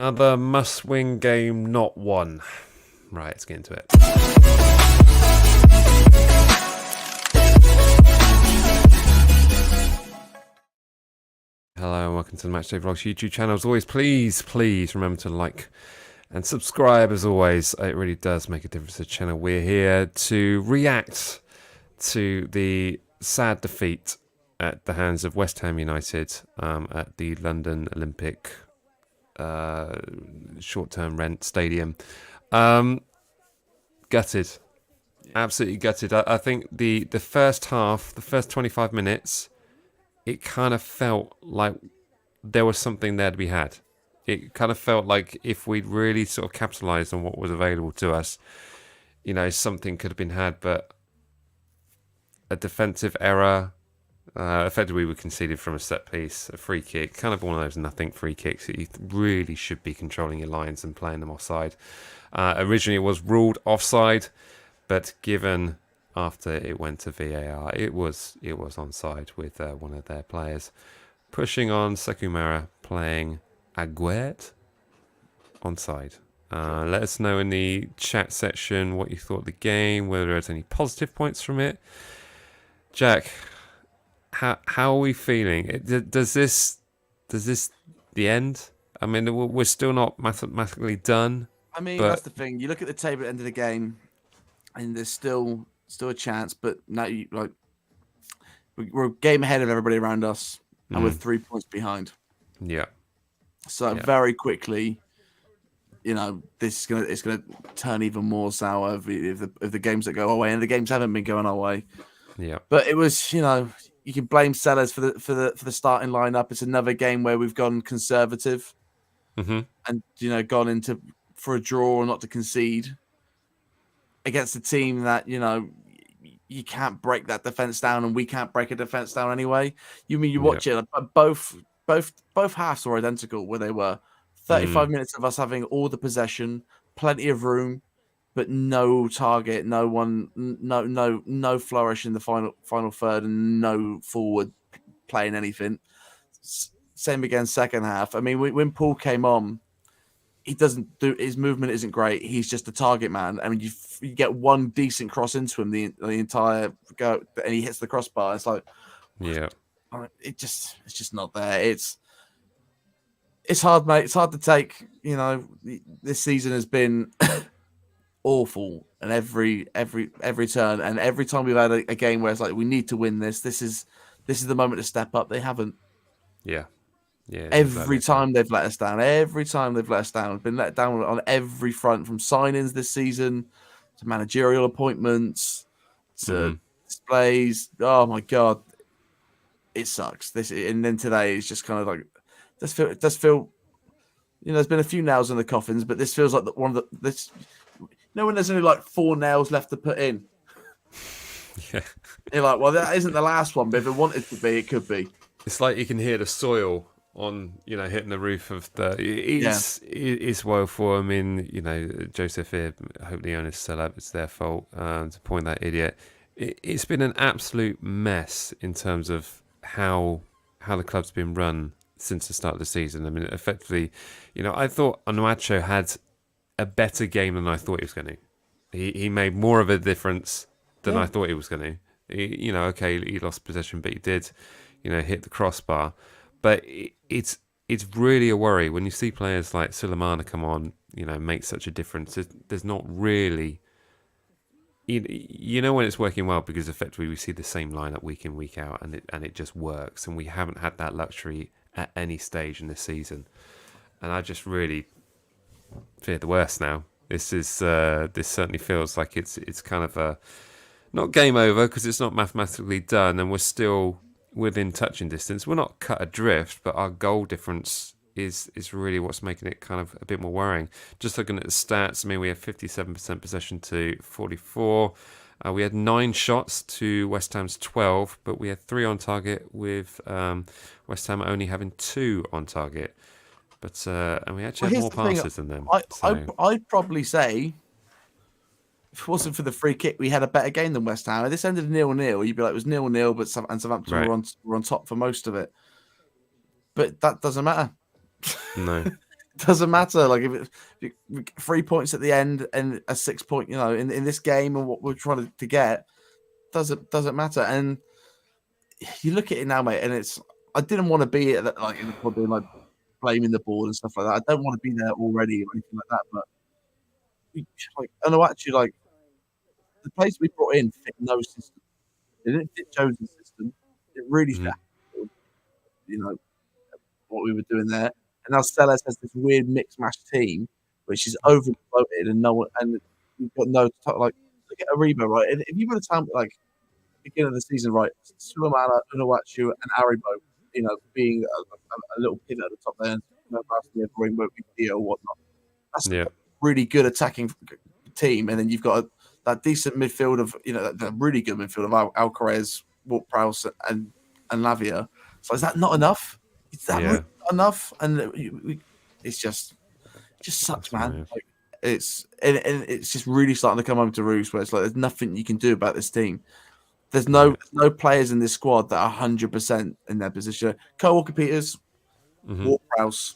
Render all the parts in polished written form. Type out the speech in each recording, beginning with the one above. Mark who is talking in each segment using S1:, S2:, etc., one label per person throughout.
S1: Another must-win game, not won. Right, let's get into it. Hello and welcome to the Matchday Vlogs YouTube channel. As always, please remember to like and subscribe. As always, it really does make a difference to the channel. We're here to react to the sad defeat at the hands of West Ham United at the London Olympic short-term rent stadium. Gutted, absolutely gutted. I think the first half, the first 25 minutes, it kind of felt like there was something there to be had. It kind of felt like if we'd really sort of capitalised on what was available to us, you know, something could have been had. But a defensive error, effectively we conceded from a set piece, a free kick, kind of one of those nothing free kicks that you really should be controlling your lines and playing them offside. Originally it was ruled offside, but given after it went to VAR, it was onside with one of their players pushing on Sekumara, playing Aguert onside. Let us know in the chat section what you thought of the game, whether there's any positive points from it. Jack, how are we feeling? Does this the end? I mean, we're still not mathematically done.
S2: I mean,
S1: but
S2: that's the thing. You look at the table at the end of the game, and there's still a chance. But now, we're a game ahead of everybody around us, and we're 3 points behind.
S1: Yeah.
S2: So very quickly, you know, it's gonna turn even more sour if the games that go our way, and the games haven't been going our way.
S1: Yeah.
S2: But it was, you know, you can blame Sellers for the starting lineup. It's another game where we've gone conservative, and gone into for a draw or not to concede against a team that, you know, you can't break that defense down, and we can't break a defense down anyway. You watch it, both halves were identical where they were. 35 minutes of us having all the possession, plenty of room, but no target, no flourish in the final third, and no forward playing anything. Same again second half. I mean, when Paul came on, he doesn't do, his movement isn't great. He's just a target man. I mean, you get one decent cross into him the entire go, and he hits the crossbar. It's like, it's just not there. It's hard, mate. It's hard to take. You know, this season has been awful, and every turn, and every time we've had a game where it's like we need to win this. This is the moment to step up. They haven't.
S1: Yeah.
S2: Every time they've let us down. Every time they've let us down. We've been let down on every front, from signings this season to managerial appointments to displays. Oh my god, it sucks. And then today it's just kind of like it does feel. You know, there's been a few nails in the coffins, but this feels like one of this. When there's only like 4 nails left to put in.
S1: Yeah.
S2: You're like, well, that isn't the last one, but if it wanted to be, it could be.
S1: It's like you can hear the soil on, hitting the roof of the. It's woeful. I mean, Joseph here, I hope the owners sell up. It's their fault to point that idiot. It's been an absolute mess in terms of how the club's been run since the start of the season. I mean, effectively, I thought Onuachu had a better game than I thought he was going to. He made more of a difference than I thought he was going to. He lost possession, but he did, hit the crossbar. But it's really a worry when you see players like Sulemana come on, make such a difference. There's not really, when it's working well, because effectively we see the same lineup week in, week out, and it just works. And we haven't had that luxury at any stage in this season. And I just really fear the worst now. This certainly feels like it's kind of a not game over, because it's not mathematically done, and we're still within touching distance. We're not cut adrift, but our goal difference is really what's making it kind of a bit more worrying. Just looking at the stats, I mean, we have 57% possession to 44. We had 9 shots to West Ham's 12, but we had 3 on target, with West Ham only having 2 on target. But and we actually had more passes than them.
S2: I'd probably say, if it wasn't for the free kick, we had a better game than West Ham. If this ended 0-0, you'd be like, it was 0-0, but Southampton were on top for most of it. But that doesn't matter.
S1: No.
S2: Doesn't matter. Like if 3 points at the end and a 6 point, in this game and what we're trying to get, doesn't matter. And you look at it now, mate, and I didn't want to be at like in the pod being like blaming the board and stuff like that. I don't want to be there already or anything like that. But and actually, like the players we brought in fit no system. They didn't fit Jones' system. It really fit, what we were doing there. And now Sellers has this weird mixed match team, which is overly bloated and no one, and you've got no like look at Aribo, right? And if you were to tell me like beginning of the season, right, Sulemana, Unawachu, and Aribo, being a little kid at the top there, or whatnot. That's a really good attacking team, and then you've got that decent midfield of that really good midfield of Alcaraz, Ward-Prowse, and Lavia. So is that not enough? Is that really not enough? And it's just sucks, man. Like, it's just really starting to come home to roost where it's like there's nothing you can do about this team. There's no players in this squad that are 100% in their position. Kyle Walker-Peters, Ward-Prowse,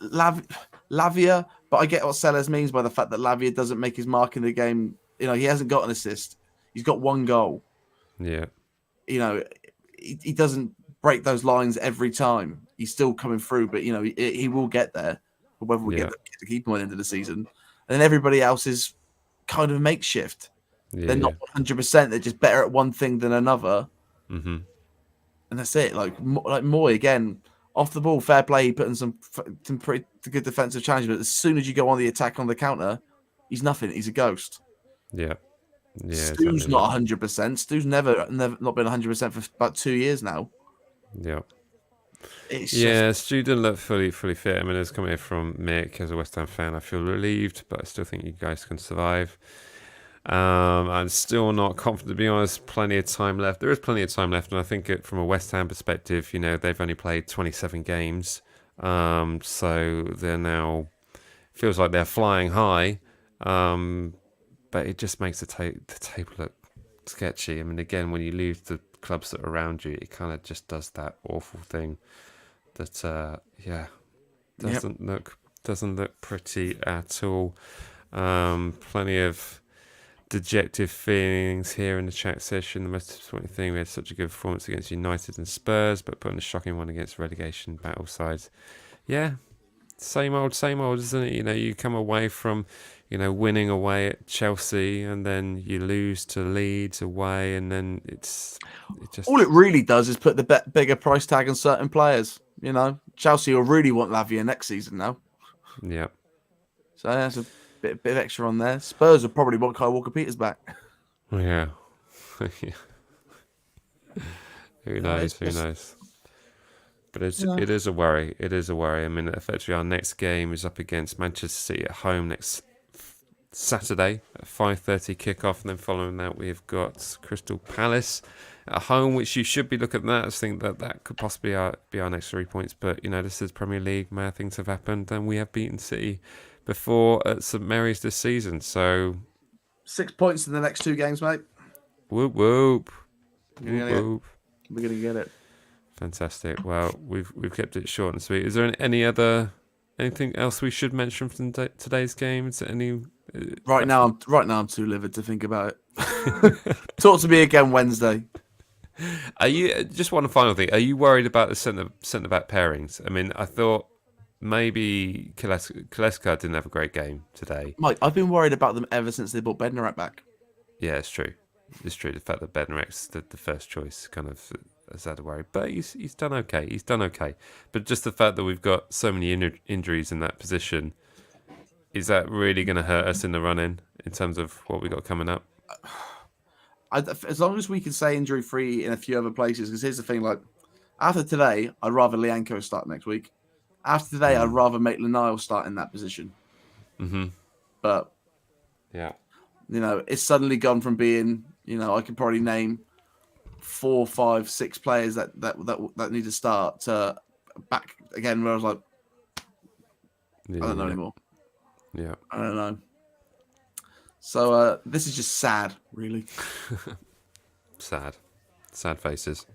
S2: Lavia, but I get what Sellers means by the fact that Lavia doesn't make his mark in the game. He hasn't got an assist. He's got one goal.
S1: Yeah.
S2: He doesn't break those lines every time. He's still coming through, but he will get there. But whether we get to keep him at the end of the season, and then everybody else is kind of makeshift. They're not 100%. They're just better at one thing than another.
S1: Mm-hmm.
S2: And that's it. Like Moy again, off the ball, fair play. He put in some pretty good defensive challenges, but as soon as you go on the attack on the counter, he's nothing. He's a ghost.
S1: Yeah.
S2: Stu's not 100%. Stu's never not been 100% for about 2 years now.
S1: Yeah.
S2: Stu
S1: didn't look fully fit. I mean, it's coming here from Mick as a West Ham fan. I feel relieved, but I still think you guys can survive. I'm still not confident, to be honest. Plenty of time left. There is plenty of time left, and I think from a West Ham perspective, they've only played 27 games, so they're now feels like they're flying high, but it just makes the table look sketchy. I mean, again, when you lose the clubs that are around you, it kind of just does that awful thing that doesn't look pretty at all. Plenty of dejected feelings here in the chat session. The most disappointing thing, we had such a good performance against United and Spurs, but putting a shocking one against relegation battle sides. Yeah, same old, isn't it? You come away from, winning away at Chelsea, and then you lose to Leeds away, and then all
S2: it really does is put the bigger price tag on certain players. Chelsea will really want Lavia next season now.
S1: Yeah.
S2: So that's a bit of extra on there. Spurs will probably want Kyle Walker-Peters back.
S1: Yeah. Who knows? But it is a worry. It is a worry. I mean, effectively, our next game is up against Manchester City at home next Saturday at 5:30 kickoff, and then following that, we've got Crystal Palace at home, which you should be looking at that. I think that could possibly be our next 3 points. But this is Premier League. Mad things have happened, and we have beaten City before at St Mary's this season. So
S2: 6 points in the next 2 games, mate.
S1: Whoop whoop.
S2: We're gonna get it.
S1: Fantastic. Well, we've kept it short and sweet. Is there anything else we should mention from today's game? Is there any?
S2: Right now, I'm too livid to think about it. Talk to me again Wednesday.
S1: Are you just one final thing? Are you worried about the centre back pairings? I mean, I thought maybe Koleska didn't have a great game today.
S2: Mike, I've been worried about them ever since they brought Bednarek back.
S1: Yeah, it's true. It's true. The fact that Bednarek's the first choice kind of has had a worry, but he's done okay. He's done okay. But just the fact that we've got so many injuries in that position, is that really going to hurt us in the run-in in terms of what we got coming up?
S2: As long as we can stay injury-free in a few other places, because here's the thing, like, after today, I'd rather Lianco start next week. After today, I'd rather make Lenial start in that position.
S1: Mm-hmm.
S2: But,
S1: yeah,
S2: it's suddenly gone from being, I can probably name 4, 5, 6 players that need to start to back again where I was like, I don't know anymore.
S1: Yeah.
S2: I don't know. So this is just sad, really.
S1: Sad faces.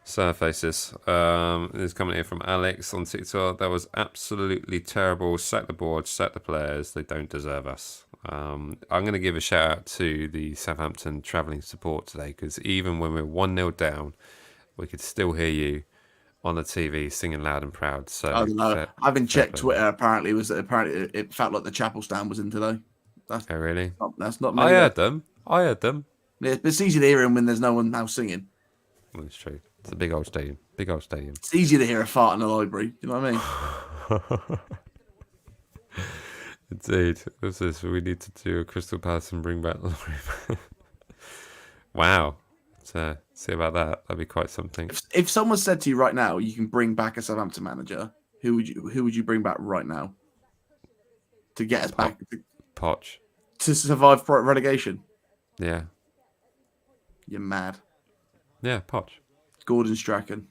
S1: Sad faces. This is coming here from Alex on TikTok. That was absolutely terrible. Sack the board, sack the players. They don't deserve us. I'm going to give a shout out to the Southampton travelling support today, because even when we're 1-0 down, we could still hear you on the TV singing loud and proud. So
S2: I don't know. I haven't checked
S1: play.
S2: Twitter. Apparently, it felt like the chapel stand was in today.
S1: Oh, really?
S2: That's not
S1: I
S2: me.
S1: heard them.
S2: Yeah, but it's easy to hear him when there's no one else singing.
S1: Well, it's true. It's a big old stadium. Big old stadium.
S2: It's easier to hear a fart in the library. You know what I mean?
S1: Indeed. What's this? We need to do a Crystal Palace and bring back the lorry. Wow. Let's see about that. That'd be quite something.
S2: If someone said to you right now, you can bring back a Southampton manager, who would you bring back right now to get us back
S1: Poch.
S2: to survive relegation?
S1: Yeah.
S2: You're mad.
S1: Yeah, Poch.
S2: Gordon Strachan.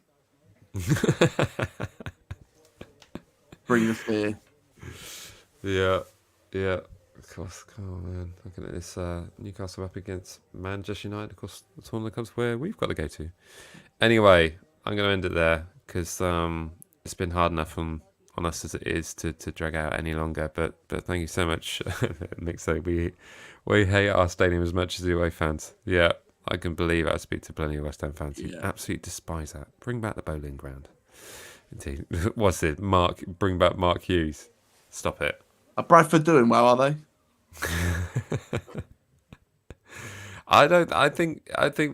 S2: Bring the fear.
S1: Yeah. Of course, come on, man. Looking at this Newcastle up against Manchester United, of course, the tournament comes where we've got to go to. Anyway, I'm going to end it there, because it's been hard enough on us as it is to drag out any longer. But thank you so much, Nick. So we hate our stadium as much as the away fans. Yeah, I can believe I speak to plenty of West Ham fans who absolutely despise that. Bring back the bowling ground. Indeed. What's it? Bring back Mark Hughes. Stop it.
S2: Are Bradford doing well, are they?
S1: I think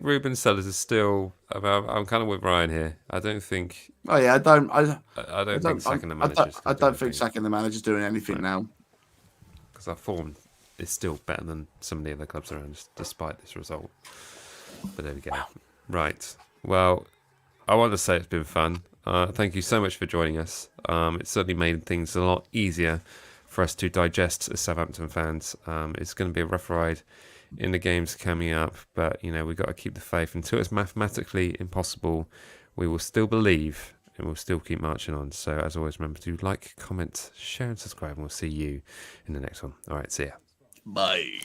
S1: Ruben Sellers is still. I'm kind of with Ryan here. I don't think.
S2: Oh yeah, I don't
S1: think sacking the manager.
S2: I don't think sacking the manager's doing anything now.
S1: Because our form is still better than some of the other clubs around us, despite this result. But there we go. Right. Well, I want to say it's been fun. Thank you so much for joining us. It certainly made things a lot easier for us to digest as Southampton fans. It's going to be a rough ride in the games coming up, but we've got to keep the faith. Until it's mathematically impossible, we will still believe and we'll still keep marching on. So as always, remember to like, comment, share and subscribe, and we'll see you in the next one. All right, see ya.
S2: Bye.